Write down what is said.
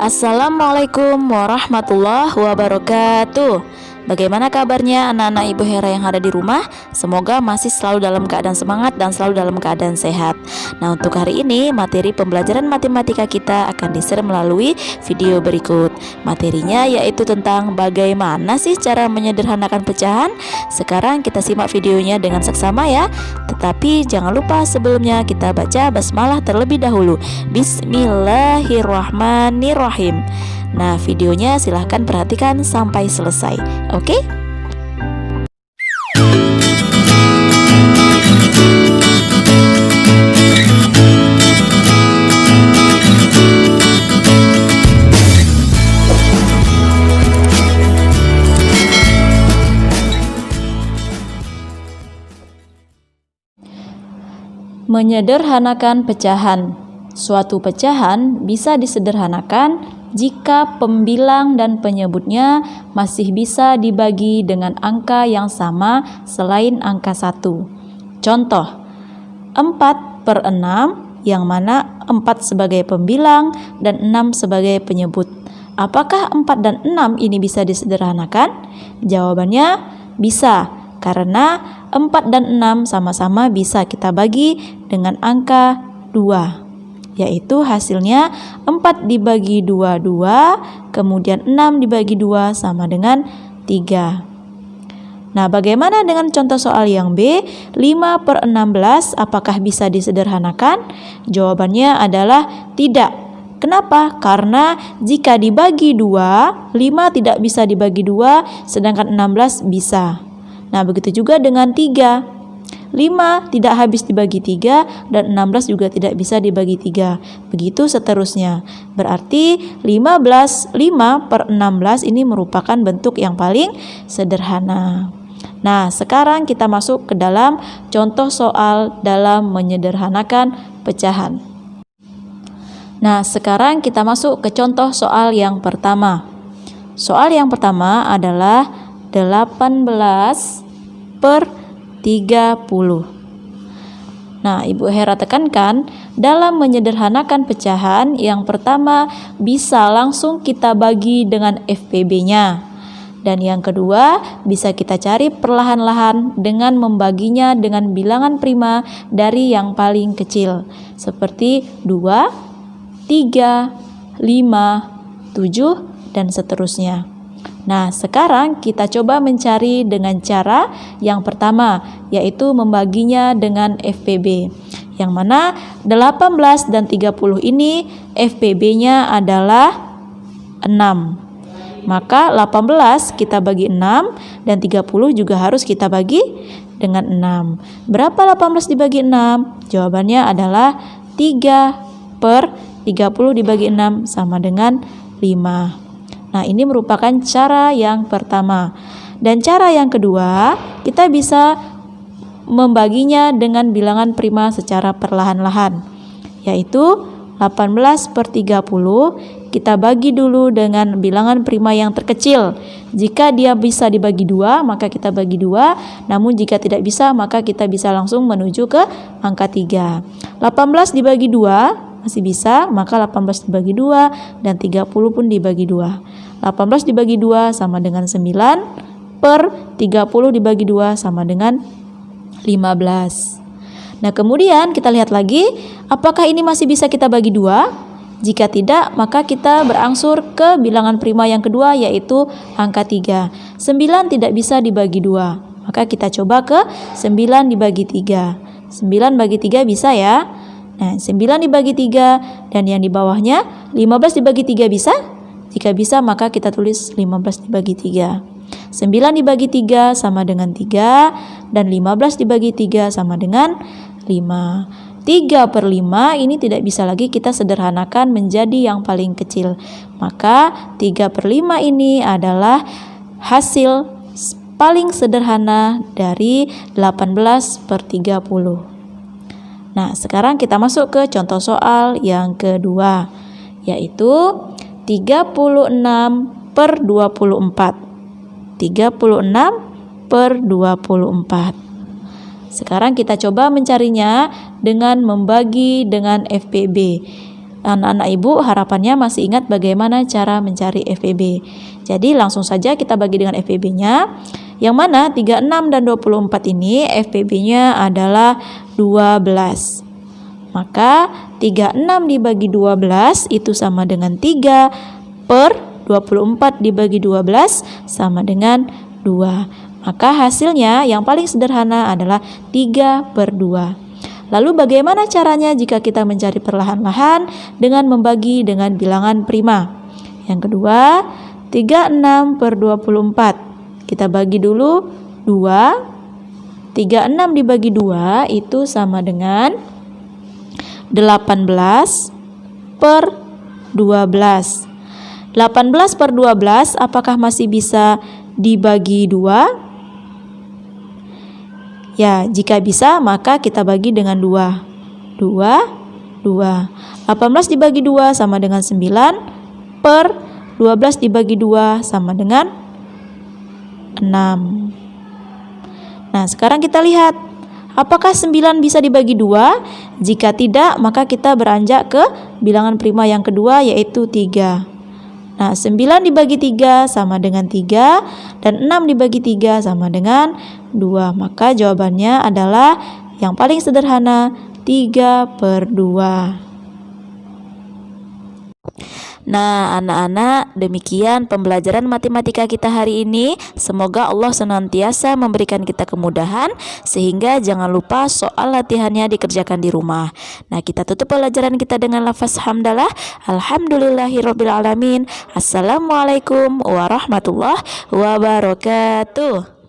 Assalamualaikum warahmatullahi wabarakatuh. Bagaimana kabarnya anak-anak Ibu Hera yang ada di rumah? Semoga masih selalu dalam keadaan semangat dan selalu dalam keadaan sehat. Nah, untuk hari ini materi pembelajaran matematika kita akan di-share melalui video berikut. Materinya yaitu tentang bagaimana sih cara menyederhanakan pecahan. Sekarang kita simak videonya dengan seksama ya. Tetapi jangan lupa sebelumnya kita baca basmalah terlebih dahulu. Bismillahirrahmanirrahim. Nah, videonya silahkan perhatikan sampai selesai. Oke? Menyederhanakan pecahan. Suatu pecahan bisa disederhanakan jika pembilang dan penyebutnya masih bisa dibagi dengan angka yang sama selain angka 1. Contoh, 4/6 yang mana 4 sebagai pembilang dan 6 sebagai penyebut. Apakah 4 dan 6 ini bisa disederhanakan? Jawabannya bisa, karena 4 dan 6 sama-sama bisa kita bagi dengan angka 2. Yaitu hasilnya 4 dibagi 2, 2, kemudian 6 dibagi 2 sama dengan 3. Nah, bagaimana dengan contoh soal yang B? 5/16 apakah bisa disederhanakan? Jawabannya adalah tidak. Kenapa? Karena jika dibagi 2, 5 tidak bisa dibagi 2, sedangkan 16 bisa. Nah, begitu juga dengan 3. 5 tidak habis dibagi 3 dan 16 juga tidak bisa dibagi 3. Begitu seterusnya. Berarti 5/16 ini merupakan bentuk yang paling sederhana. Nah, sekarang kita masuk ke dalam contoh soal dalam menyederhanakan pecahan. Nah, sekarang kita masuk ke contoh soal yang pertama. Soal yang pertama adalah 18/30. Nah, Ibu Hera tekankan, dalam menyederhanakan pecahan, yang pertama bisa langsung kita bagi dengan FPB-nya. Dan yang kedua, bisa kita cari perlahan-lahan dengan membaginya dengan bilangan prima dari yang paling kecil. Seperti 2, 3, 5, 7, dan seterusnya. Nah, sekarang kita coba mencari dengan cara yang pertama, yaitu membaginya dengan FPB. Yang mana 18 dan 30 ini FPB-nya adalah 6. Maka 18 kita bagi 6 dan 30 juga harus kita bagi dengan 6. Berapa 18 dibagi 6? Jawabannya adalah 3/30 dibagi 6 sama dengan 5. Nah, ini merupakan cara yang pertama. Dan cara yang kedua, kita bisa membaginya dengan bilangan prima secara perlahan-lahan. Yaitu 18/30 kita bagi dulu dengan bilangan prima yang terkecil. Jika dia bisa dibagi 2, maka kita bagi 2. Namun jika tidak bisa, maka kita bisa langsung menuju ke angka 3. 18 dibagi 2 masih bisa, maka 18 dibagi 2 dan 30 pun dibagi 2. 18 dibagi 2 sama dengan 9/30 dibagi 2 sama dengan 15. Nah, kemudian kita lihat lagi, apakah ini masih bisa kita bagi 2? Jika tidak, maka kita berangsur ke bilangan prima yang kedua, yaitu angka 3. 9 tidak bisa dibagi 2, maka kita coba ke 9 dibagi 3. 9 bagi 3 bisa ya. Nah, 9 dibagi 3 dan yang di bawahnya 15 dibagi 3 bisa? Jika bisa, maka kita tulis 15 dibagi 3. 9 dibagi 3 sama dengan 3 dan 15 dibagi 3 sama dengan 5. 3/5 ini tidak bisa lagi kita sederhanakan menjadi yang paling kecil. Maka 3/5 ini adalah hasil paling sederhana dari 18/30. Nah, sekarang kita masuk ke contoh soal yang kedua, yaitu 36/24. 36/24. Sekarang kita coba mencarinya dengan membagi dengan FPB. anak-anak ibu harapannya masih ingat bagaimana cara mencari FEB. Jadi langsung saja kita bagi dengan FEB-nya. Yang mana 36 dan 24 ini FEB-nya adalah 12. Maka 36 dibagi 12 itu sama dengan 3 per 24 dibagi 12 sama dengan 2. Maka hasilnya yang paling sederhana adalah 3 per 2. Lalu bagaimana caranya jika kita mencari perlahan-lahan dengan membagi dengan bilangan prima? Yang kedua, 36 per 24. Kita bagi dulu 2. 36 dibagi 2 itu sama dengan 18 per 12. 18 per 12 apakah masih bisa dibagi 2? Ya, jika bisa maka kita bagi dengan 2. 2, 2. 18 dibagi 2 sama dengan 9 per 12 dibagi 2 sama dengan 6. Nah, sekarang kita lihat apakah 9 bisa dibagi 2? Jika tidak, maka kita beranjak ke bilangan prima yang kedua yaitu 3. Nah, 9 dibagi 3 sama dengan 3 dan 6 dibagi 3 sama dengan 2. Maka jawabannya adalah yang paling sederhana 3 per 2. Nah, anak-anak, demikian pembelajaran matematika kita hari ini. Semoga Allah senantiasa memberikan kita kemudahan sehingga jangan lupa soal latihannya dikerjakan di rumah. Nah, kita tutup pelajaran kita dengan lafaz hamdalah. Alhamdulillahirabbil alamin. Assalamualaikum warahmatullahi wabarakatuh.